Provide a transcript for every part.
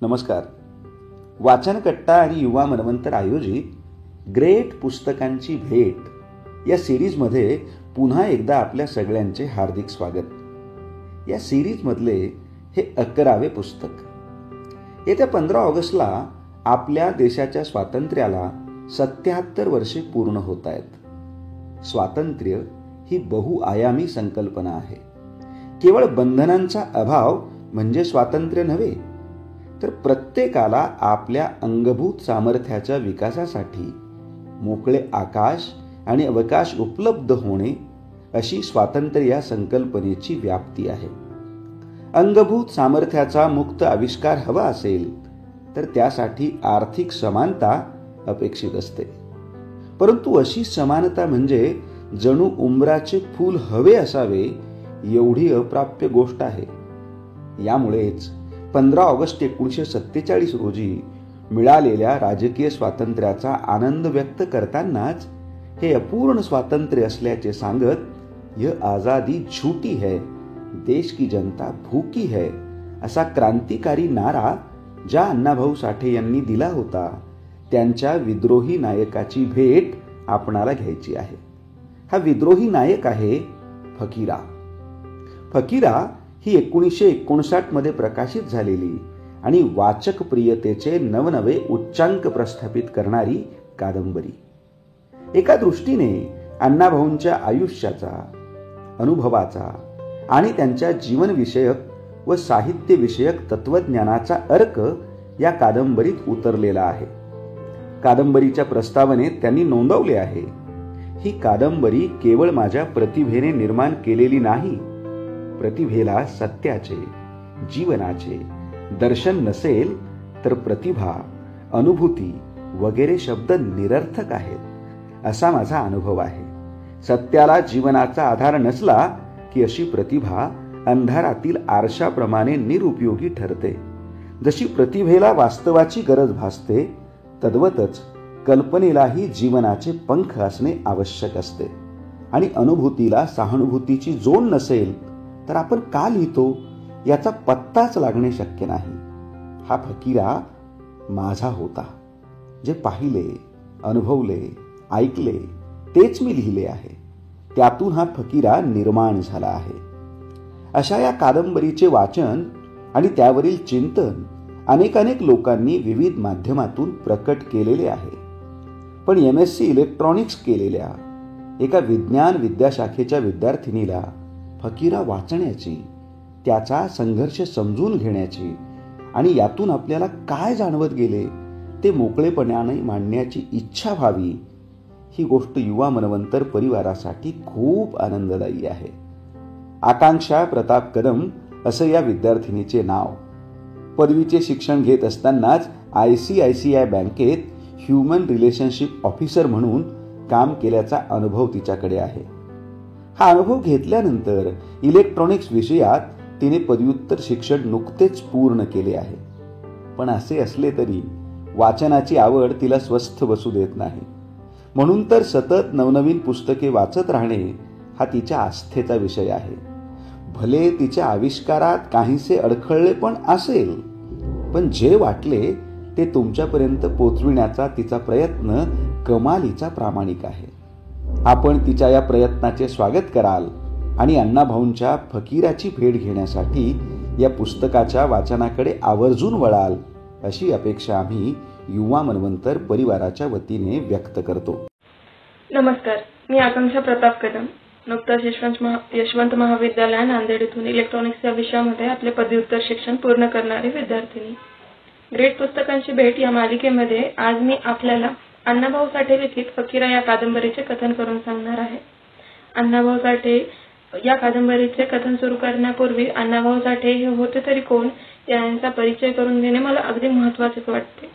नमस्कार. वाचनकट्टा आणि युवा मनवंतर आयोजित ग्रेट पुस्तकांची भेट या सिरीजमध्ये पुन्हा एकदा आपल्या सगळ्यांचे हार्दिक स्वागत. या सिरीजमधले हे 11वे पुस्तक. येत्या 15 ऑगस्टला आपल्या देशाच्या स्वातंत्र्याला 77 वर्षे पूर्ण होत आहेत. स्वातंत्र्य ही बहुआयामी संकल्पना आहे. केवळ बंधनांचा अभाव म्हणजे स्वातंत्र्य नव्हे, तर प्रत्येकाला आपल्या अंगभूत सामर्थ्याच्या विकासासाठी मोकळे आकाश आणि अवकाश उपलब्ध होणे अशी स्वातंत्र्य या संकल्पनेची व्याप्ती आहे. अंगभूत सामर्थ्याचा मुक्त आविष्कार हवा असेल तर त्यासाठी आर्थिक समानता अपेक्षित असते. परंतु अशी समानता म्हणजे जणू उंबराचे फूल हवे असावे एवढी अप्राप्य गोष्ट आहे. यामुळेच 15 ऑगस्ट 1947 रोजी मिळालेल्या राजकीय स्वातंत्र्याचा आनंद व्यक्त करतानाच हे अपूर्ण स्वातंत्र्य असल्याचे सांगत यह आजादी झूठी है, देश की जनता भूकी है असा क्रांतिकारी नारा ज्या अण्णाभाऊ साठे यांनी दिला होता, त्यांच्या विद्रोही नायकाची भेट आपणाला घ्यायची आहे. हा विद्रोही नायक आहे फकीरा. फकीरा ही 1959 मध्ये प्रकाशित झालेली आणि वाचक प्रियतेचे नवनवे उच्चांक प्रस्थापित करणारी कादंबरी. एका दृष्टीने अण्णाभाऊंच्या आयुष्याचा, अनुभवाचा आणि त्यांच्या जीवनविषयक व साहित्यविषयक तत्वज्ञानाचा अर्क या कादंबरीत उतरलेला आहे. कादंबरीच्या प्रस्तावनेत त्यांनी नोंदवले आहे, ही कादंबरी केवळ माझ्या प्रतिभेने निर्माण केलेली नाही. प्रतिभेला सत्याचे, जीवनाचे दर्शन नसेल तर प्रतिभा, अनुभूती वगैरे शब्द निरर्थक आहेत असा माझा अनुभव आहे. सत्याला जीवनाचा आधार नसला की अशी प्रतिभा अंधारातील आरशाप्रमाणे निरुपयोगी ठरते. जशी प्रतिभेला वास्तवाची गरज भासते, तद्वतच कल्पनेलाही जीवनाचे पंख असणे आवश्यक असते. आणि अनुभूतीला सहानुभूतीची जोड नसेल तर आपण का लिहितो याचा पत्ताच लागणे शक्य नाही. हा फकीरा माझा होता. जे पाहिले, अनुभवले, ऐकले तेच मी लिहिले आहे. त्यातून हा फकीरा निर्माण झाला आहे. अशा या कादंबरीचे वाचन आणि त्यावरील चिंतन अनेक लोकांनी विविध माध्यमातून प्रकट केलेले आहे. पण MSc इलेक्ट्रॉनिक्स केलेल्या एका विज्ञान विद्याशाखेच्या विद्यार्थिनीला फकीरा वाचण्याची, त्याचा संघर्ष समजून घेण्याची आणि यातून आपल्याला काय जाणवत गेले ते मोकळेपणाने मांडण्याची इच्छा व्हावी, ही गोष्ट युवा मनवंतर परिवारासाठी खूप आनंददायी आहे. आकांक्षा प्रताप कदम असं या विद्यार्थिनीचे नाव. पदवीचे शिक्षण घेत असतानाच ICICI बँकेत ह्युमन रिलेशनशिप ऑफिसर म्हणून काम केल्याचा अनुभव तिच्याकडे आहे. हा अनुभव घेतल्यानंतर इलेक्ट्रॉनिक्स विषयात तिने पदव्युत्तर शिक्षण नुकतेच पूर्ण केले आहे. पण असे असले तरी वाचनाची आवड तिला स्वस्थ बसू देत नाही. म्हणून तर सतत नवनवीन पुस्तके वाचत राहणे हा तिच्या आस्थेचा विषय आहे. भले तिच्या आविष्कारात काहीसे अडखळले पण असेल, पण जे वाटले ते तुमच्यापर्यंत पोचविण्याचा तिचा प्रयत्न कमालीचा प्रामाणिक आहे. आपण तिच्या या प्रयत्नाचे स्वागत कराल आणि अण्णाभाऊंच्या फकीराची भेट घेण्यासाठी या पुस्तकाच्या वाचनाकडे आवर्जून वळाल अशी अपेक्षा आम्ही युवा मनवंतर परिवाराच्या वतीने व्यक्त करतो. नमस्कार, मी आकांक्षा प्रताप कदम. नुकताच यशवंत महाविद्यालय नांदेड येथून इलेक्ट्रॉनिक्स या विषयामध्ये आपले पदव्युत्तर शिक्षण पूर्ण करणारी विद्यार्थिनी. ग्रेट पुस्तकांची भेट या मालिकेमध्ये आज मी आपल्याला अण्णाभाऊ साठे लिखित फकीरा या कादंबरीचे कथन करून सांगणार आहे. अण्णाभाऊ साठे या कादंबरीचे कथन सुरू करण्यापूर्वी अण्णाभाऊ साठे हे होते तरी कोण यांचा परिचय करून देणे मला अगदी महत्त्वाचे वाटते.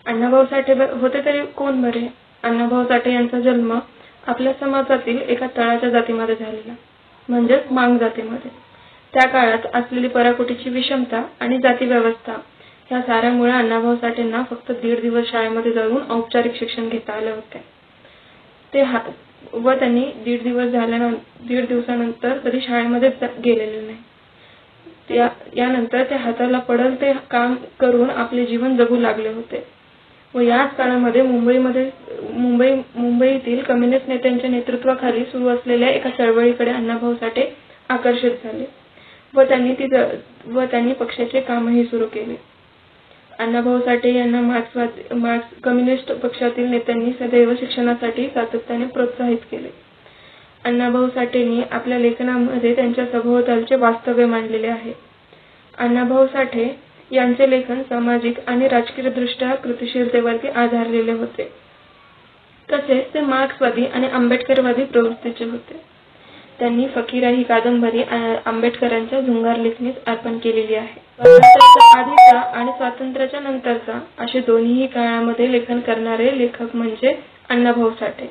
अण्णाभाऊ साठे होते तरी कोण बरे? अण्णाभाऊ साठे यांचा जन्म आपल्या समाजातील एका तळाच्या जातीमध्ये झालेला, म्हणजेच मांग जातीमध्ये. त्या काळात असलेली पराकोटीची विषमता आणि जाती व्यवस्था ह्या साऱ्यामुळे अण्णाभाऊ साठेंना फक्त 1.5 दिवस शाळेमध्ये जाऊन औपचारिक शिक्षण घेता आले होते. त्यांनी 1.5 दिवसानंतर कधी शाळेमध्ये गेलेले नाही. यानंतर ते हाताला पडल ते काम करून आपले जीवन जगू लागले होते व याच काळामध्ये मुंबईतील कम्युनिस्ट नेत्यांच्या नेतृत्वाखाली सुरू असलेल्या एका चळवळीकडे अण्णाभाऊ साठे आकर्षित झाले व त्यांनी पक्षाचे कामही सुरू केले. अण्णाभाऊ साठे यांना कम्युनिस्ट पक्षातील नेत्यांनी सदैव शिक्षणासाठी सातत्याने प्रोत्साहित केले. अण्णाभाऊ साठेंनी आपल्या लेखनामध्ये त्यांच्या सभोवतालचे वास्तव्य मांडलेले आहे. अण्णाभाऊ साठे यांचे लेखन सामाजिक आणि राजकीयदृष्ट्या कृतिशीलतेवरती आधारलेले होते. तसेच ते मार्क्सवादी आणि आंबेडकरवादी प्रवृत्तीचे होते. त्यांनी फकीरा ही कादंबरी आंबेडकरांच्या झुंगार लेखणीस अर्पण केलेली आहे. स्वातंत्र्याच्या आधीचा आणि स्वातंत्र्याच्या नंतरचा असे दोन्ही काळामध्ये लेखन करणारे लेखक म्हणजे अण्णाभाऊ साठे.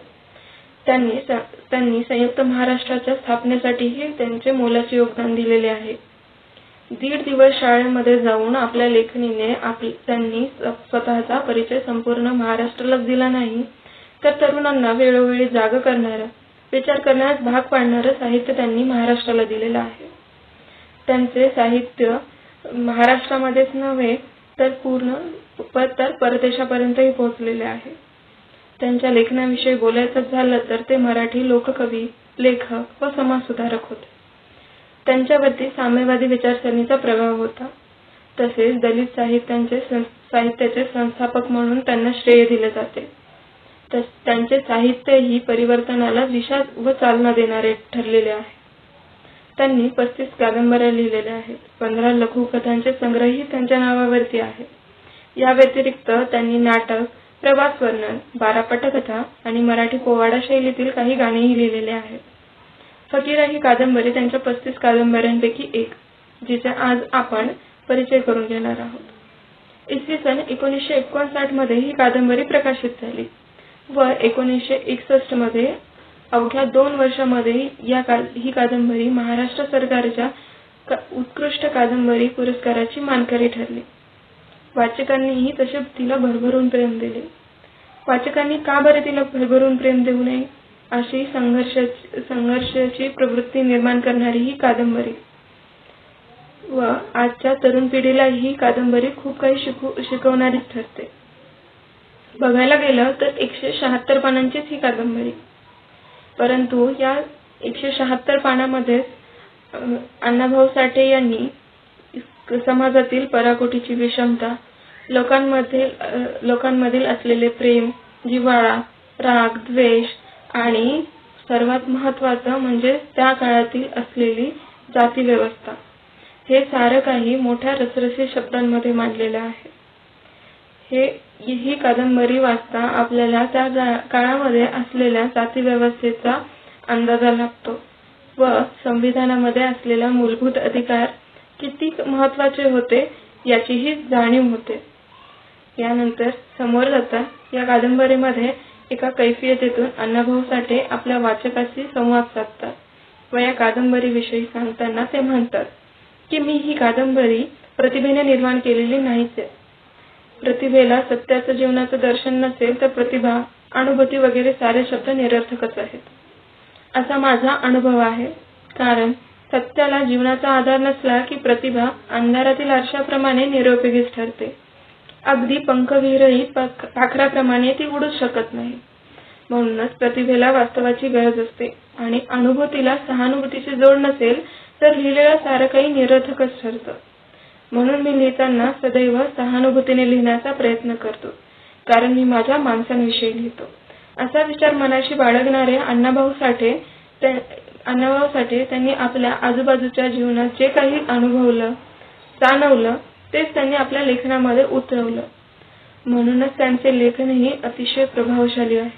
त्यांनी संयुक्त महाराष्ट्राच्या स्थापनेसाठीही त्यांचे मोलाचे योगदान दिलेले आहे. 1.5 दिवस शाळेमध्ये जाऊन आपल्या लेखणीने त्यांनी स्वतःचा परिचय संपूर्ण महाराष्ट्रालाच दिला नाही तर तरुणांना वेळोवेळी जाग करणारं, विचार करण्यास भाग पाडणारं साहित्य त्यांनी महाराष्ट्राला दिलेलं आहे. त्यांचे साहित्य महाराष्ट्रामध्येच नव्हे तर परदेशापर्यंतही पोहोचलेले आहे. त्यांच्या लेखनाविषयी बोलायचं झालं तर ते मराठी लोककवी, लेखक व समाजसुधारक होते. त्यांच्यावरती साम्यवादी विचारसरणीचा प्रभाव होता. तसेच दलित साहित्याचे संस्थापक म्हणून त्यांना श्रेय दिले जाते. त्यांचे साहित्यही परिवर्तनाला दिशा व चालना देणारे ठरलेले आहे. त्यांनी 35 कादंबऱ्या लिहिलेल्या आहेत. 15 लघुकथांचे संग्रहही त्यांच्या नावावरती आहे. या व्यतिरिक्त त्यांनी नाटक, प्रवास वर्णन, 12 पटकथा आणि मराठी पोवाडा शैलीतील काही गाणेही लिहिलेले आहेत. फकीरा ही कादंबरी त्यांच्या 35 कादंबऱ्यांपैकी एक, जिचा आज आपण परिचय करून घेणार आहोत. इसवी सन 1959 मध्ये ही कादंबरी प्रकाशित झाली व 1961 मध्ये अवघ्या 2 वर्षांमध्ये ही कादंबरी महाराष्ट्र सरकारच्या उत्कृष्ट कादंबरी पुरस्काराची मानकरी ठरली. वाचकांनीही तसे तिला भरभरून प्रेम दिले. वाचकांनी का बरे तिला भरभरून प्रेम देऊ नये अशी संघर्षाची प्रवृत्ती निर्माण करणारी ही कादंबरी व आजच्या तरुण पिढीला ही कादंबरी खूप काही शिकवणारीच ठरते. बघायला गेलं तर 176 पानांचीच ही कादंबरी, परंतु या 176 पानामध्ये अण्णाभाऊ साठे यांनी समाजातील पराकोटीची विषमता, लोकांमधील असलेले प्रेम, जिव्हाळा, राग, द्वेष आणि सर्वात महत्त्वाचं म्हणजे त्या काळातील असलेली जाती व्यवस्था, हे सारं काही मोठ्या रसरशीत शब्दांमध्ये मांडलेलं आहे. ही कादंबरी वाचता आपल्याला त्या काळामध्ये असलेल्या जाती व्यवस्थेचा अंदाजा लागतो व संविधानामध्ये असलेला मूलभूत अधिकार किती महत्त्वाचे होते याचीही जाणीव होते. यानंतर समोर जाता या कादंबरीमध्ये एका कैफियतीतून अण्णाभाऊ साठे आपल्या वाचकाशी संवाद साधतात व या कादंबरीविषयी सांगताना ते म्हणतात की मी ही कादंबरी प्रतिभेने निर्माण केलेली नाहीच आहे. प्रतिभेला सत्याचं जीवनाचं दर्शन नसेल तर प्रतिभा, अनुभूती वगैरे सारे शब्द निरर्थकच आहेत असा माझा अनुभव आहे. कारण सत्याला जीवनाचा आधार नसला की प्रतिभा अंधारातील आरशाप्रमाणे निरुपयोगीच ठरते. अगदी पंखविरहित पाखराप्रमाणे ती उडूच शकत नाही. म्हणूनच प्रतिभेला वास्तवाची गरज असते आणि अनुभूतीला सहानुभूतीची जोड नसेल तर लिहिलेलं सारं काही निरर्थकच ठरतं. म्हणून मी लिहिताना सदैव सहानुभूतीने लिहिण्याचा प्रयत्न करतो, कारण मी माझ्या माणसांविषयी लिहितो. असा विचार मनाशी बाळगणारे अण्णाभाऊ साठे त्यांनी आपल्या आजूबाजूच्या जीवनात जे काही अनुभवलं, जाणवलं तेच त्यांनी आपल्या लेखनामध्ये उतरवलं. म्हणूनच त्यांचे लेखनही अतिशय प्रभावशाली आहे.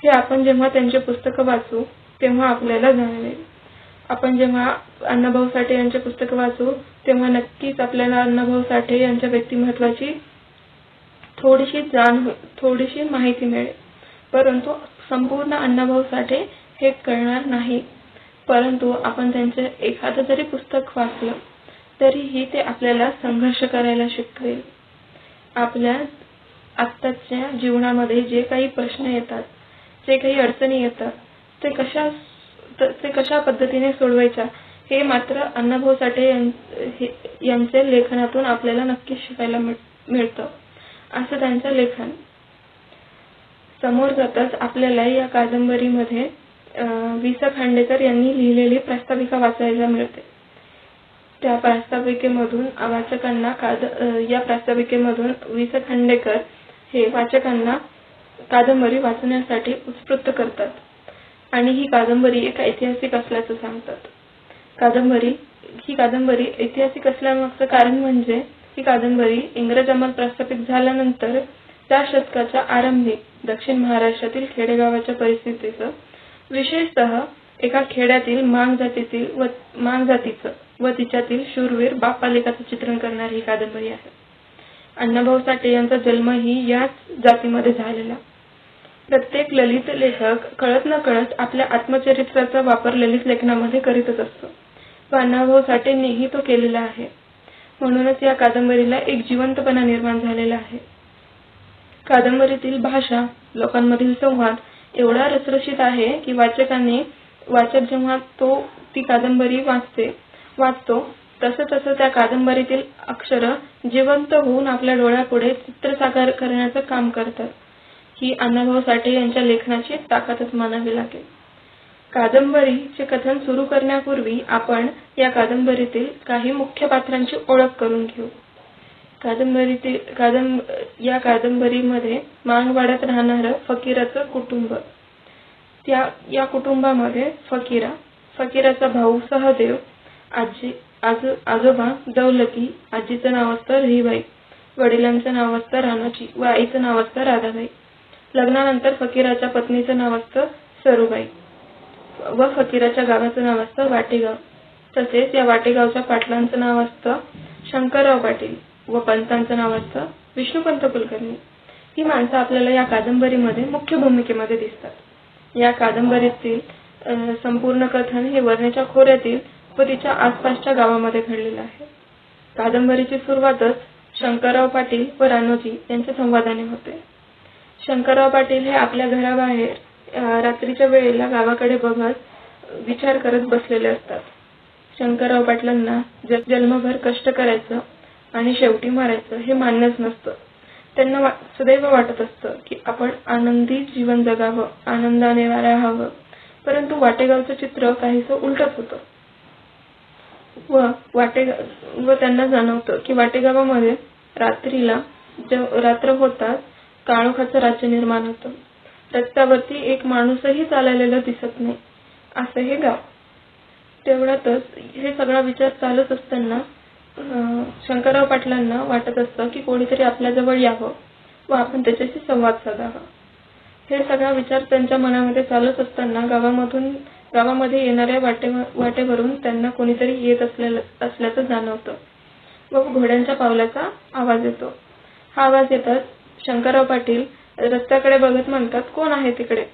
हे आपण जेव्हा त्यांचे पुस्तकं वाचू तेव्हा आपल्याला जाणवेल. आपण जेव्हा अण्णाभाऊ साठे यांचे पुस्तक वाचू तेव्हा नक्कीच आपल्याला अण्णाभाऊ साठे यांच्या व्यक्तिमत्वाची थोडीशी माहिती मिळेल. परंतु संपूर्ण अण्णाभाऊ साठे हे कळणार नाही. परंतु आपण त्यांचे एखादं जरी पुस्तक वाचलं तरीही ते आपल्याला संघर्ष करायला शिकवेल. आपल्या आत्ताच्या जीवनामध्ये जे काही प्रश्न येतात, जे काही अडचणी येतात ते कशा पद्धतीने सोडवायच्या हे मात्र अण्णाभाऊ साठे यांचे लेखनातून आपल्याला नक्कीच शिकायला मिळतं असं त्यांचं लेखन. समोर जाताच आपल्याला या कादंबरीमध्ये वि. स. खांडेकर यांनी लिहिलेली प्रास्ताविका वाचायला मिळते. त्या प्रास्ताविकेमधून या प्रास्ताविकेमधून वि. स. खांडेकर हे वाचकांना कादंबरी वाचण्यासाठी उत्स्फूर्त करतात आणि ही कादंबरी एक ऐतिहासिक असल्याचं सांगतात. ही कादंबरी ऐतिहासिक असल्यामागचं कारण म्हणजे ही कादंबरी इंग्रज अंमल प्रस्थापित झाल्यानंतर त्या शतकाच्या आरंभी दक्षिण महाराष्ट्रातील खेडेगावाच्या परिस्थितीचं, विशेषतः एका खेड्यातील मांग जातीचं व तिच्यातील शूरवीर बापालिकाचं चित्रण करणारी ही कादंबरी आहे. अण्णाभाऊ साठे यांचा जन्मही याच जातीमध्ये झालेला. प्रत्येक ललित लेखक कळत न कळत आपल्या आत्मचरित्राचा वापर ललित लेखनामध्ये करीतच असतो व अण्णाभाऊ साठेंनीही तो केलेला आहे. म्हणूनच या कादंबरीला एक जिवंतपणा निर्माण झालेला आहे. कादंबरीतील भाषा, लोकांमधील संवाद एवढा रसरशीत आहे की वाचक जेव्हा ती कादंबरी वाचतो तसं त्या कादंबरीतील अक्षरं जिवंत होऊन आपल्या डोळ्यापुढे चित्र साकार करण्याचं काम करतात. ही अण्णाभाऊ साठे यांच्या लेखनाची ताकदच मानावी लागेल. कादंबरीचे कथन सुरू करण्यापूर्वी आपण या कादंबरीतील काही मुख्य पात्रांची ओळख करून घेऊ. या कादंबरीमध्ये मांगवाड्यात राहणारं फकीराचं कुटुंब. या कुटुंबामध्ये फकीराचा भाऊ सहदेव, आजोबा दौलती, आजीचं नाव असतं रहीबाई, वडिलांचं नाव असतं राणाजी व आईचं नाव असतं राधाबाई. लग्नानंतर फकीराच्या पत्नीचं नाव असतं सरूबाई व फकीराच्या गावाचं नाव असतं वाटेगाव. तसेच या वाटेगावच्या पाटलांचं नाव असतं शंकरराव पाटील व पंतांचं नाव असतं विष्णुपंत कुलकर्णी. ही माणसं आपल्याला या कादंबरीमध्ये मुख्य भूमिकेमध्ये दिसतात. या कादंबरीतील संपूर्ण कथन हे वर्णेच्या खोऱ्यातील व तिच्या आसपासच्या गावामध्ये घडलेलं आहे. कादंबरीची सुरुवातच शंकरराव पाटील व राणोजी यांच्या संवादाने होते. शंकरराव पाटील हे आपल्या घराबाहेर रात्रीच्या वेळेला गावाकडे बघत विचार करत बसलेले असतात. शंकरराव पाटलांना जन्मभर कष्ट करायचं आणि शेवटी मरायचं हे मान्यच नसतं. त्यांना सदैव वाटत असतं की आपण आनंदी जीवन जगावं, आनंदाने राहावं. परंतु वाटेगावचं चित्र काहीसं उलटच होतं व त्यांना जाणवतं की वाटेगावामध्ये रात्र होताच काळोखाचं राज्य निर्माण होतं. रस्त्यावरती एक माणूसही चाललेला दिसत नाही असं हे गाव. तेवढ्यातच हे सगळा विचार चालत असताना शंकरराव पाटलांना वाटत असतं की कोणीतरी आपल्याजवळ यावं व आपण त्याच्याशी संवाद साधावा. हे सगळा विचार त्यांच्या मनामध्ये चालत असताना गावामध्ये येणाऱ्या वाटेवरून त्यांना कोणीतरी येत असल्याचं जाणवतं व घोड्यांच्या पावलाचा आवाज येतो. हा आवाज येताच शंकरराव पाटील रस्त्याकडे बघत म्हणतात, कोण आहे तिकडे?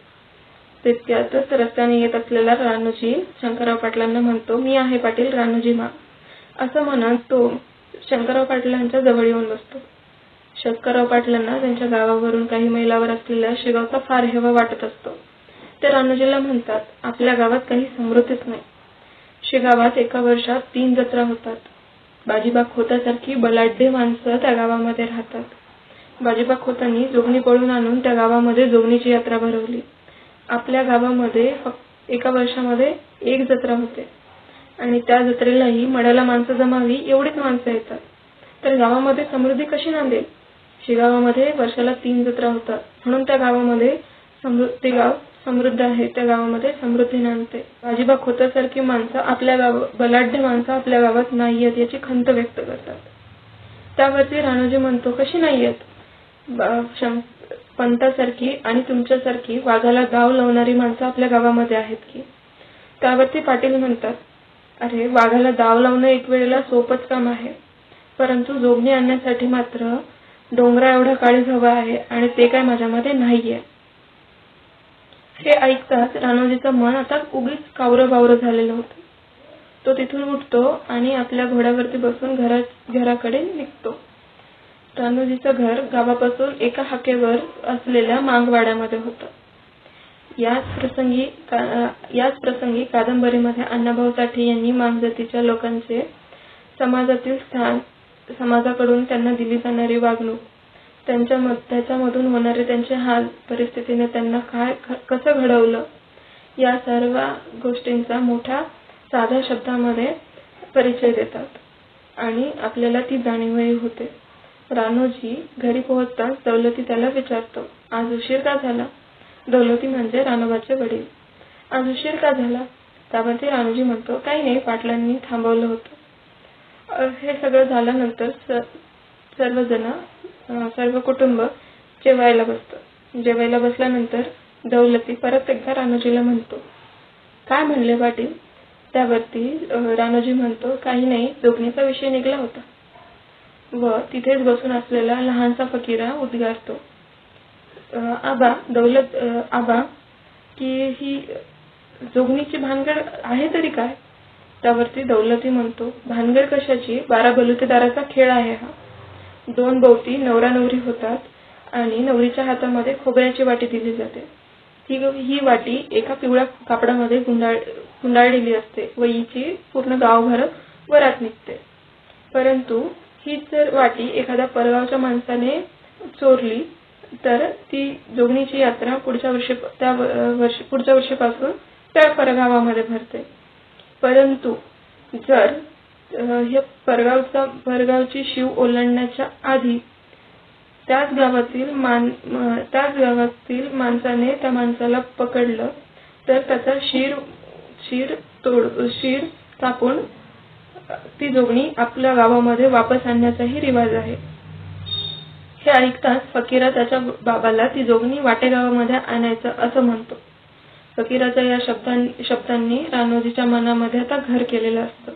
तितक्यातच रस्त्याने येत असलेला राणोजी शंकरराव पाटलांना म्हणतो, मी आहे पाटील राणोजी मा. असं म्हणत तो शंकरराव पाटलांच्या जवळ येऊन बसतो. शंकरराव पाटलांना त्यांच्या गावावरून काही मैलावर असलेल्या शेगावचा फार हेवा वाटत असतो. ते राणोजीला म्हणतात, आपल्या गावात काही समृद्धीच नाही. शेगावात एका वर्षात 3 जत्रा होतात. बाजीबा खोतासारखी बलाढ्य माणसं त्या गावामध्ये राहतात. बाजीबा खोतांनी जोगणी पळून आणून त्या गावामध्ये जोगणीची यात्रा भरवली. आपल्या गावामध्ये एका वर्षामध्ये 1 जत्रा होते आणि त्या जत्रेलाही मड्याला माणसं जमावी एवढीच माणसं येतात. तर गावामध्ये समृद्धी कशी नांदेल? शेगावामध्ये वर्षाला 3 जत्रा होतात म्हणून त्या गावामध्ये ते गाव समृद्ध आहे, त्या गावामध्ये समृद्धी नांदते. बाजीबा खोतासारखी माणसं बलाढ्य माणसं आपल्या गावात नाही आहेत याची खंत व्यक्त करतात. त्यावरती राणोजी म्हणतो, कशी नाही आहेत? पंतासारखी आणि तुमच्यासारखी वाघाला गाव लावणारी माणसं आपल्या गावामध्ये आहेत की? त्यावरती पाटील म्हणतात, अरे वाघाला दाव लावणं एक वेळेला सोपंच काम आहे, परंतु जोगणी आणण्यासाठी मात्र डोंगरा एवढा काळीज हवा आहे आणि ते काय माझ्यामध्ये नाहीये. हे ऐकताच राणोजीचं मन आता उगीच कावरं झालेलं होतं. तो तिथून उठतो आणि आपल्या घोड्यावरती बसून घराकडे निघतो. राणोजीचं घर गावापासून एका हाकेवर असलेल्या मांगवाड्यामध्ये होतं. याच प्रसंगी कादंबरीमध्ये अण्णाभाऊ साठे यांनी मानजातीच्या लोकांचे समाजातील स्थान, समाजाकडून त्यांना दिली जाणारी वागणूक, त्याच्यामधून होणारे त्यांचे हाल, परिस्थितीने त्यांना कसं घडवलं, या सर्व गोष्टींचा मोठ्या साध्या शब्दामध्ये परिचय देतात आणि आपल्याला ती जाणीवही होते. रानोजी घरी पोहोचताच दौलती त्याला विचारतो, आज उशीर का झाला? दौलती म्हणजे रानोबाचे वडील. आज उशीर का झाला? त्यावरती रानोजी म्हणतो, काही नाही, पाटलांनी थांबवलं होतं. हे सगळं झाल्यानंतर सर्व कुटुंब जेवायला बसतं. जेवायला बसल्यानंतर दौलती परत एकदा रानोजीला म्हणतो, काय म्हणले पाटील? त्यावरती रानोजी म्हणतो, काही नाही, दोघणीचा विषय निघला होता. व तिथेच बसून असलेला लहानसा फकीरा उद्गारतो, आबा की ही जोगणीची भानगड आहे तरी काय? त्यावरती दौलती म्हणतो, भानगड कशाची? 12 बलुतेदाराचा खेळ आहे हा. 2 भोवती नवरा नवरी होतात आणि नवरीच्या हातामध्ये खोबऱ्याची वाटी दिली जाते. ही वाटी एका पिवळ्या कापडामध्ये गुंडाळलेली असते व हिची पूर्ण गावभर वरात निघते. परंतु ही जर वाटी एखाद्या परगावच्या माणसाने चोरली तर ती जोगणीची यात्रा पुढच्या वर्षीपासून त्या परगावामध्ये भरते. परंतु जर हे परगावची शीव ओलांडण्याच्या आधी त्याच गावातील माणसाने त्या माणसाला पकडलं तर त्याचा शिर कापून ती जोगणी आपल्या गावामध्ये वापस आणण्याचाही रिवाज आहे. हे ऐकताच फकीरा त्याच्या बाबाला ती जोगणी वाटेगावामध्ये आणायचं असं म्हणतो. फकीराच्या या शब्दांनी रानोजीच्या मनामध्ये आता घर केलेलं असतं.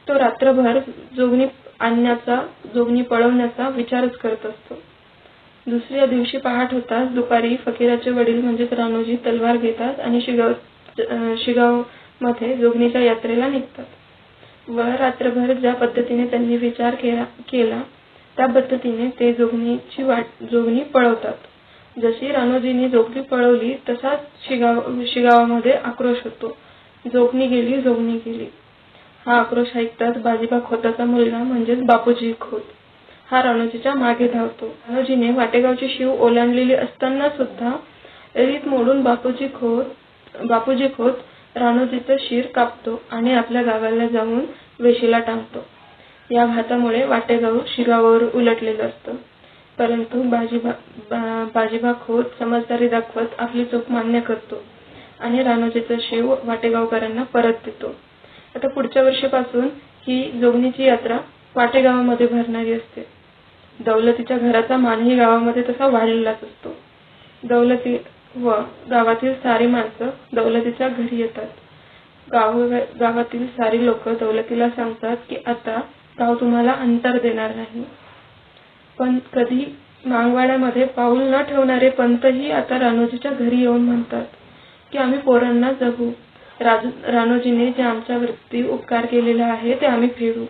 तो रात्रभर जोगणी आणण्याचा, जोगणी पळवण्याचा विचारच करत असतो. दुसऱ्या दिवशी पहाट होताच दुपारी फकीराचे वडील म्हणजेच रानोजी तलवार घेतात आणि शिगाव मध्ये जोगणीच्या यात्रेला निघतात व रात्रभर ज्या पद्धतीने त्यांनी विचार केला त्या पद्धतीने ते जोगणी पळवतात. जशी रानोजीने जोगणी पळवली तसाच शिगावामध्ये आक्रोश होतो. जोगणी गेली. हा आक्रोश ऐकताच बाजीबा खोताचा मुलगा म्हणजेच बापूजी खोत हा रानोजीच्या मागे धावतो. रानोजीने वाटेगावची शीव ओलांडलेली असताना सुद्धा रीत मोडून बापूजी खोत रानोजीचं शिर कापतो आणि आपल्या गावाला जाऊन वेशीला टांगतो. या घातामुळे वाटेगाव शिगावावर उलटलेलं असतं. परंतु बाजीबा खोत समजदारी दाखवत आपली चूक मान्य करतो आणि रानोजीचं शिव वाटेगावकरांना परत देतो. आता पुढच्या वर्षीपासून ही जोगणीची यात्रा वाटेगावामध्ये भरणारी असते. दौलतीच्या घराचा मानही गावामध्ये तसा वाढलेलाच असतो. दौलती व गावातील सारी माणसं दौलतीच्या घरी येतात. गावातील सारी लोक दौलतीला सांगतात की आता गाव तुम्हाला अंतर देणार नाही. पण कधी मागवाड्यामध्ये पाऊल न ठेवणारे पंतही आता रानोजीच्या घरी येऊन म्हणतात की आम्ही पोरांना जगू. रानोजीने जे आमच्यावरती उपकार केलेले आहे ते आम्ही फेडू.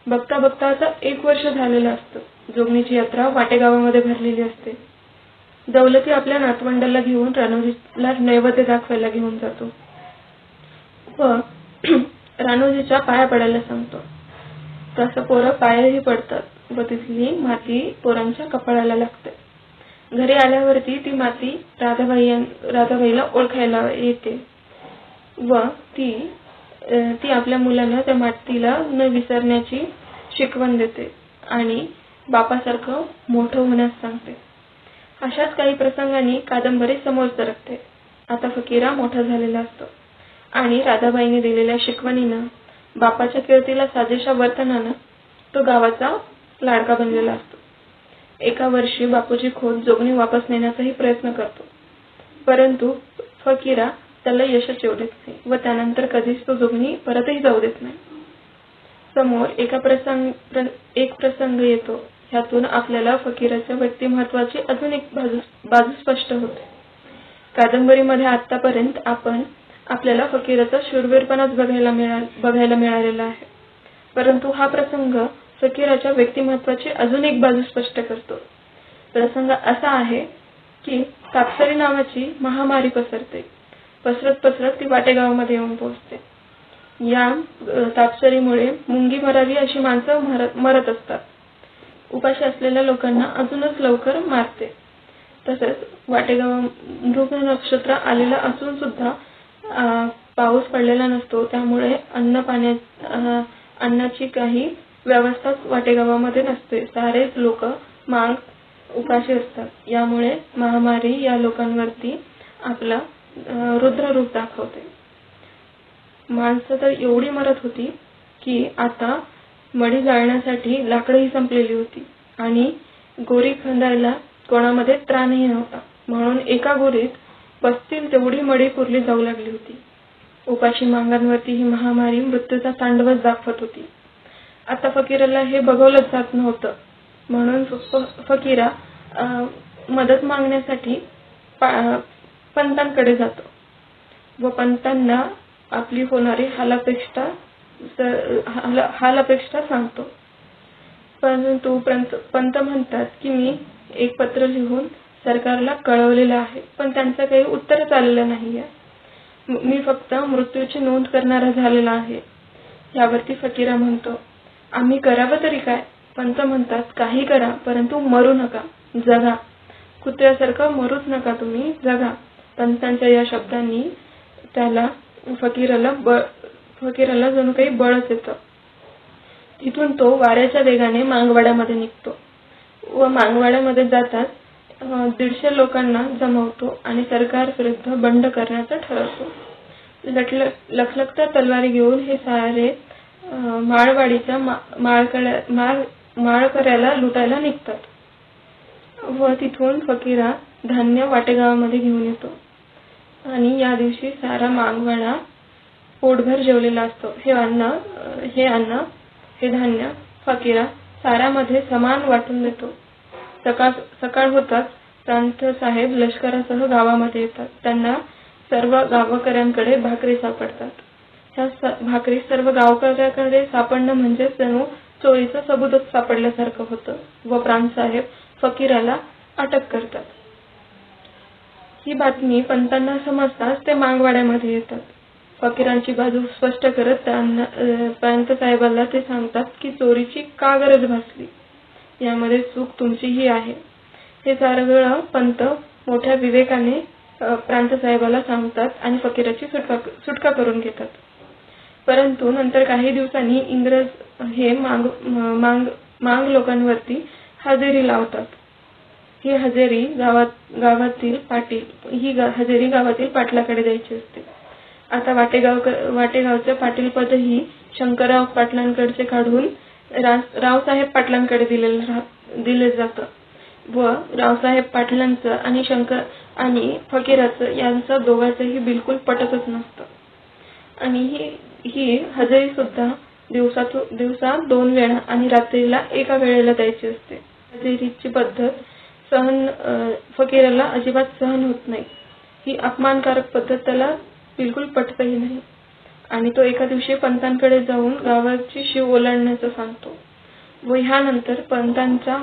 बघता बघता आता 1 वर्ष झालेलं असतं. जोगणीची यात्रा वाटेगावामध्ये भरलेली असते. दौलती आपल्या नातवंडाला घेऊन रानोजीला नैवेद्य दाखवायला घेऊन जातो व रानोजीच्या पाया पडायला सांगतो. तसं पोरं पायाही पडतात व तिथली माती पोरांच्या कपाळाला लागते. घरी आल्यावरती ती माती राधाबाईला ओळखायला येते व ती आपल्या मुलांना त्या मातीला न विसरण्याची शिकवण देते आणि बापासारखं मोठं होण्यास सांगते. अशाच काही प्रसंगांनी कादंबरी समोर सरकते. आता फकीरा मोठा झालेला असतो आणि राधाबाईंनी दिलेल्या शिकवणीनं, बापाच्या कीर्तीला साजेशा वर्तनानं तो गावाचा लाडका बनलेला असतो. एका वर्षी बापूजी खोत जोगणी वापस नेण्याचाही प्रयत्न करतो. परंतु फकीरा त्याला यशच येऊ देत नाही व त्यानंतर कधीच तो जोगणी परतही जाऊ देत नाही. समोर एक प्रसंग येतो. ह्यातून आपल्याला फकीराच्या व्यक्तिमत्वाची अजून एक बाजू स्पष्ट होते. कादंबरीमध्ये आतापर्यंत आपल्याला फकीराचा शूरवीरपणाच बघायला मिळालेला आहे. परंतु हा प्रसंग फकीराच्या व्यक्तिमत्वाची अजून एक बाजू स्पष्ट करतो. प्रसंग असा आहे की तापसरी नावाची महामारी पसरते. पसरत ती वाटेगावामध्ये येऊन पोहोचते. या तापसरीमुळे मुंगी मरावी अशी माणसं मरत असतात. उपाशी असलेल्या लोकांना अजूनच लवकर मारते. तसेच वाटेगाव मृग नक्षत्र आलेलं असून सुद्धा पाऊस पडलेला नसतो. त्यामुळे अन्नाची काही व्यवस्था वाटेगावामध्ये नसते. सारेच लोक माग उपाशी असतात. यामुळे महामारी या लोकांवरती आपला रुद्र रूप दाखवते. माणसं तर एवढी मरत होती की आता मडी जाळण्यासाठी लाकडंही संपलेली होती आणि गोरी खंदायला कोणामध्ये त्राणही नव्हता. म्हणून एका गोरीत बसतील तेवढी मडी पुरली जाऊ लागली होती. उपाशी मांगांवरती ही महामारी मृत्यूचा तांडवच दाखवत होती. आता फकीराला हे बघवलंच जात नव्हतं. म्हणून फकीरा मदत मागण्यासाठी पंतांकडे जातो व पंतांना आपली होणारी हालापेक्षा सांगतो. परंतु पंत म्हणतात की मी एक पत्र लिहून सरकारला कळवलेलं आहे, पण त्यांचं काही उत्तरच आलेलं नाहीये. मी फक्त मृत्यूची नोंद करणारा झालेला आहे. यावरती फकीरा म्हणतो, आम्ही करावं तरी काय? पंत म्हणतात, काही करा, परंतु मरू नका, जगा. कुत्र्यासारखं मरूच नका तुम्ही, जगा. पंतांच्या या शब्दांनी फकीराला जणू काही बळच येतं. तिथून तो वाऱ्याच्या वेगाने मांगवाड्यामध्ये निघतो व मांगवाड्यामध्ये जाताच 150 लोकांना जमवतो आणि सरकार विरुद्ध बंड करण्याचं ठरवतो. लखलखत्या तलवारी घेऊन हे सारे माळवाडीच्या माळकऱ्याला लुटायला निघतात व तिथून फकीरा धान्य वाटेगावामध्ये घेऊन येतो आणि या दिवशी सारा मागवाडा पोटभर जेवलेला असतो. हे धान्य फकीरा साऱ्यामध्ये समान वाटून देतो. सकाळ होताच प्रांत साहेब लष्करासह गावामध्ये येतात. त्यांना सर्व गावकऱ्यांकडे भाकरी सापडतात. ह्या भाकरी सर्व गावकऱ्याकडे सापडणं म्हणजे जणू चोरीचं सबूतच सापडल्यासारखं होतं व प्रांत साहेब फकीराला अटक करतात. ही बातमी पंतांना समजताच ते मांगवाड्यामध्ये येतात. फकीरांची बाजू स्पष्ट करत प्रांत साहेबाला ते सांगतात की चोरीची का गरज भासली, यामध्ये चूक तुमचीही आहे. हे सगळं पंत मोठ्या विवेकाने प्रांत साहेबाला सांगतात आणि फकीराची सुटका करून घेतात. परंतु नंतर काही दिवसांनी इंग्रज हे मांग लोकांवरती हजेरी लावतात. ही हजेरी गावातील पाटलाकडे द्यायची असते. आता वाटेगावचे पाटीलपदही शंकरराव पाटलांकडचे काढून रावसाहेब पाटलांकडे दिले जातं व रावसाहेब पाटलांचं आणि फकीराचं यांचं दोघांचंही बिलकुल पटतच नसतं. आणि ही हजेरी सुद्धा दिवसा 2 वेळा आणि रात्रीला एका वेळेला द्यायची असते. हजेरीची पद्धत फकीराला अजिबात सहन होत नाही. ही अपमानकारक पद्धत त्याला बिलकुल पटतही नाही आणि तो एका दिवशी पंतांकडे जाऊन गावाची शीव ओलांडण्याचं सांगतो व ह्यानंतर पंतांचा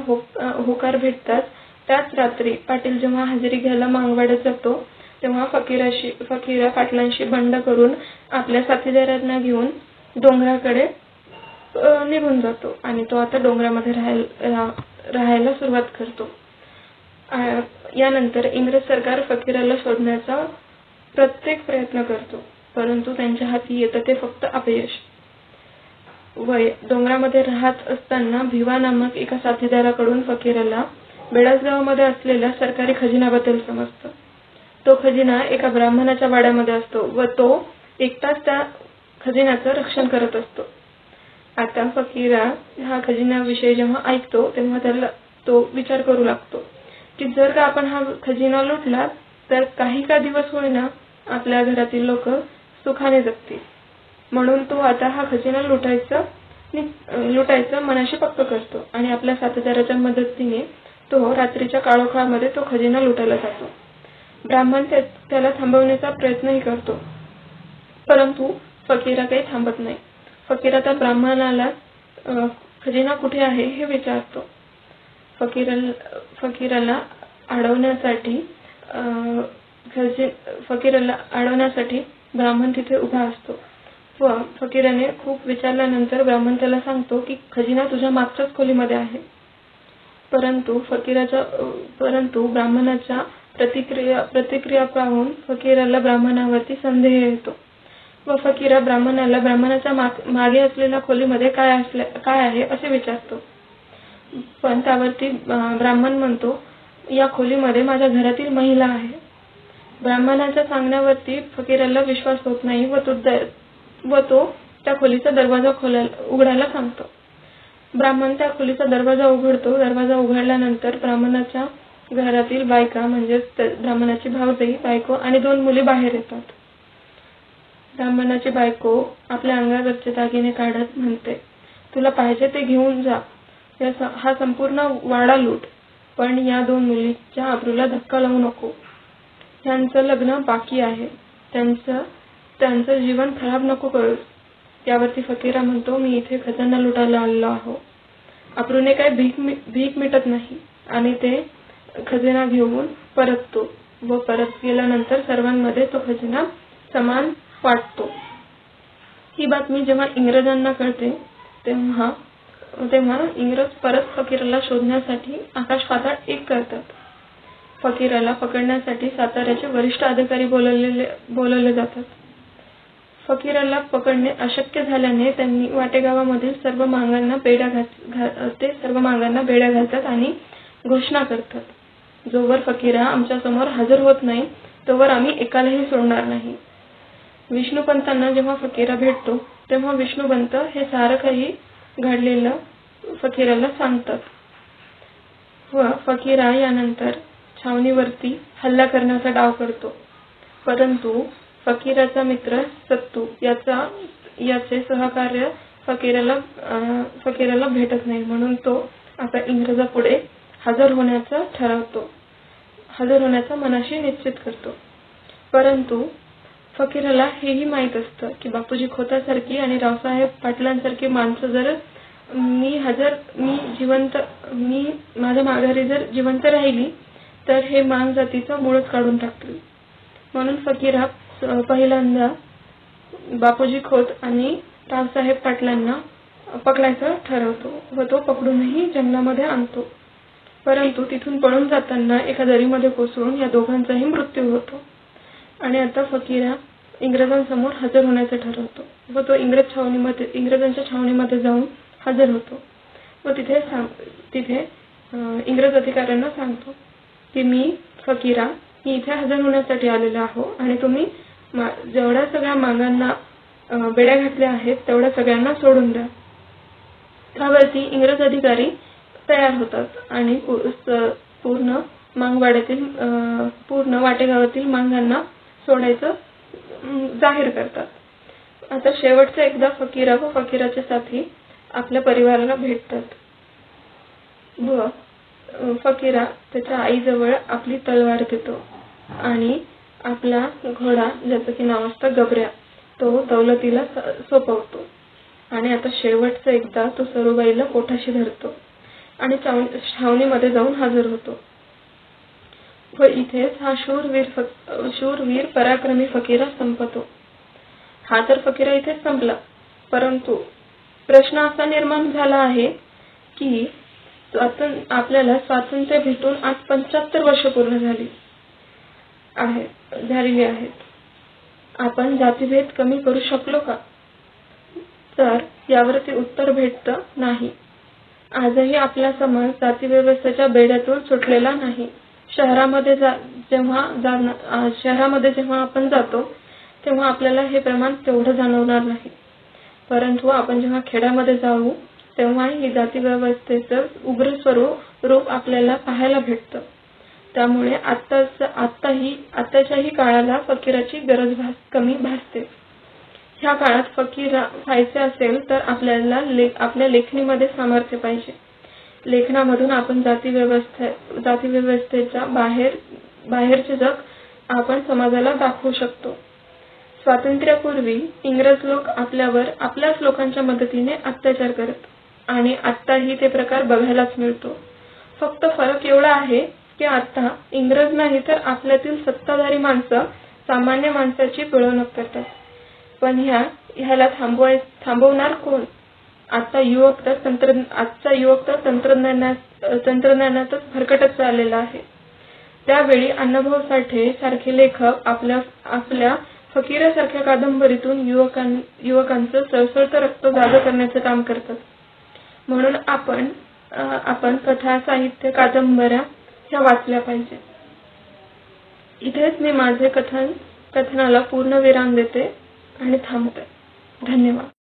होकार भेटतात. त्याच रात्री पाटील जेव्हा हजेरी घ्यायला मांगवाड्यात जातो तेव्हा फकीरा पाटलांशी बंड करून आपल्या साथीदारांना घेऊन डोंगराकडे निघून जातो आणि तो आता डोंगरामध्ये राहायला सुरुवात करतो. यानंतर इंग्रज सरकार फकीराला शोधण्याचा प्रत्येक प्रयत्न करतो, परंतु त्यांच्या हाती येतं ते फक्त अपयश. डोंगरामध्ये राहत असताना भिवा नामक एका साथीदाराकडून फकीराला बेडसगावमध्ये असलेल्या सरकारी खजिन्याबद्दल समजतं. तो खजिना एका ब्राह्मणाच्या वाड्यामध्ये असतो व तो एकटाच त्या खजिन्याचं रक्षण करत असतो. आता फकीरा हा खजिन्याविषयी जेव्हा ऐकतो तेव्हा त्याला तो विचार करू लागतो की जर का आपण हा खजिना लुटला तर काही का दिवस होईना आपल्या घरातील लोक सुखाने जगतील. म्हणून तो आता हा खजिना लुटायचं मनाशी पक्क करतो आणि आपल्या साथीदाराच्या मदतीने तो रात्रीच्या काळोखामध्ये तो खजिना लुटायला जातो. ब्राह्मण त्याला थांबवण्याचा प्रयत्नही करतो, परंतु फकीरा काही थांबत नाही. फकीरा त्या ब्राह्मणाला खजिना कुठे आहे हे विचारतो. फकीराला अडवण्यासाठी ब्राह्मण तिथे उभा असतो व फकीराने खूप विचारल्यानंतर ब्राह्मण त्याला सांगतो की खजिना तुझ्या मागच्याच खोलीमध्ये आहे. परंतु ब्राह्मणाच्या प्रतिक्रिया पाहून फकीराला ब्राह्मणावरती संदेह येतो व फकीरा ब्राह्मणाला ब्राह्मणाच्या मागे असलेल्या खोलीमध्ये काय आहे असे विचारतो. पण त्यावरती ब्राह्मण म्हणतो, या खोलीमध्ये माझ्या घरातील महिला आहे. ब्राह्मणाच्या सांगण्यावरती फकीराला विश्वास होत नाही व तो त्या खोलीचा दरवाजा उघडायला सांगतो. ब्राह्मण त्या खोलीचा दरवाजा उघडतो. दरवाजा उघडल्यानंतर ब्राह्मणाच्या घरातील बायका म्हणजेच ब्राह्मणाची भावजाई, बायको आणि 2 मुली बाहेर येतात. ब्राह्मणाची बायको आपल्या अंगावरचे दागिने काढत म्हणते, तुला पाहिजे ते घेऊन जा, हा संपूर्ण वाडा लूट, पण या 2 मुलीच्या आबरूला धक्का लावू नको. त्यांचं लग्न बाकी आहे, त्यांचं जीवन खराब नको करूस. यावरती फकीरा म्हणतो, मी इथे खजाना लुटायला आलेलो आहो. आबरूने काय भीक मिटत नाही आणि ते खजिना घेऊन परततो व परत गेल्यानंतर सर्वांमध्ये तो खजिना समान वाटतो. ही बातमी जेव्हा इंग्रजांना कळते तेव्हा इंग्रज परत फकीराला शोधण्यासाठी आकाश पाताळ एक करतात. फकीराला पकडण्यासाठी साताऱ्याचे वरिष्ठ अधिकारी बोलवले जातात. फकीराला पकडणे अशक्य झाल्याने त्यांनी वाटेगावामधील सर्व मांगांना बेड्या घालतात आणि घोषणा करतात, जोवर फकीरा आमच्या समोर हजर होत नाही तोवर आम्ही एकालाही सोडणार नाही. विष्णुपंतांना जेव्हा फकीरा भेटतो तेव्हा विष्णुपंत हे सारं काही घडलेलं फकीराला सांगतात व फकीरा यानंतर छावणीवरती हल्ला करण्याचा डाव करतो. परंतु फकीराचा मित्र सत्तू याचे सहकार्य फकीराला भेटत नाही, म्हणून तो आता इंग्रजापुढे हजर होण्याचा मनाशी निश्चित करतो. परंतु फकीराला हेही माहीत असतं की बापूजी खोतासारखी आणि रावसाहेब पाटलांसारखी माणसं जर माझ्या माघारी जर जिवंत राहिली तर हे मांग जातीचं मूळच काढून टाकतील. म्हणून फकीरा पहिल्यांदा बापूजी खोत आणि रावसाहेब पाटलांना पकडायचं ठरवतो व तो पकडूनही जंगलामध्ये आणतो. परंतु तिथून पळून जाताना एका दरीमध्ये कोसळून या दोघांचाही मृत्यू होतो आणि आता फकीरा इंग्रजांसमोर हजर होण्याचं ठरवतो व तो इंग्रजांच्या छावणीमध्ये जाऊन हजर होतो व तिथे इंग्रज अधिकाऱ्यांना सांगतो की मी फकीरा इथे हजर होण्यासाठी आलेलो आहो आणि तुम्ही जेवढ्या सगळ्या मागांना बेड्या घातल्या आहेत तेवढ्या सगळ्यांना सोडून द्या. त्यावरती इंग्रज अधिकारी तयार होतात आणि पूर्ण वाटेगावातील मांगांना सोडायचं जाहीर करतात. आता शेवटचं एकदा फकीरा व फकीराचे साथी आपल्या परिवाराला भेटतात व फकीरा त्याच्या आईजवळ आपली तलवार देतो आणि आपला घोडा, ज्याचं की नाव असतं गबऱ्या, तो दौलतीला सोपवतो आणि आता शेवटचं एकदा तो सरूबाईला पोटाशी धरतो आणि छावणीमध्ये जाऊन हजर होतो व इथेच हा शूरवीर पराक्रमी फकीरा संपतो. हा तर फकीरा इथेच संपला, परंतु प्रश्न असा निर्माण झाला आहे की आपल्याला स्वातंत्र्य भेटून आज 75 वर्ष पूर्ण झालेली आहेत. आपण जातीभेद कमी करू शकलो का? तर यावरती उत्तर भेटतं नाही. आजही आपला समाज जातीव्यवस्थेच्या बेड्यातून सुटलेला नाही. शहरामध्ये जेव्हा आपण जातो तेव्हा आपल्याला हे प्रमाण तेवढं जाणवणार नाही, परंतु आपण जेव्हा खेड्यामध्ये जाऊ तेव्हा ही जातीव्यवस्थेचं उग्र रूप आपल्याला पाहायला भेटतं. त्यामुळे आत्ताच्याही काळाला फकीराची गरज कमी भासते. ह्या काळात फकीर व्हायचे असेल तर आपल्याला आपल्या लेखणीमध्ये सामर्थ्य पाहिजे. लेखनामधून आपण जातीव्यवस्थेच्या बाहेरचे जग आपण समाजाला दाखवू शकतो. स्वातंत्र्यापूर्वी इंग्रज लोक आपल्यावर आपल्याच लोकांच्या मदतीने अत्याचार करत आणि आत्ताही ते प्रकार बघायलाच मिळतो. फक्त फरक एवढा आहे की आता इंग्रज नाही तर आपल्यातील सत्ताधारी माणसं सामान्य माणसाची पिळवणूक करतात. पण ह्याला थांबवणार कोण? आजचा युवक तर तंत्रज्ञानातच भरकटत चाललेला आहे. त्यावेळी अण्णाभाऊ साठे सारखे लेखक आपल्या फकीरासारख्या कादंबरीतून युवकांचं सळसळतं रक्त जागं करण्याचं काम करतात. म्हणून आपण कथा, साहित्य, कादंबऱ्या ह्या वाचल्या पाहिजे. इथेच मी माझे कथनाला पूर्ण विराम देते आणि थांबते. धन्यवाद.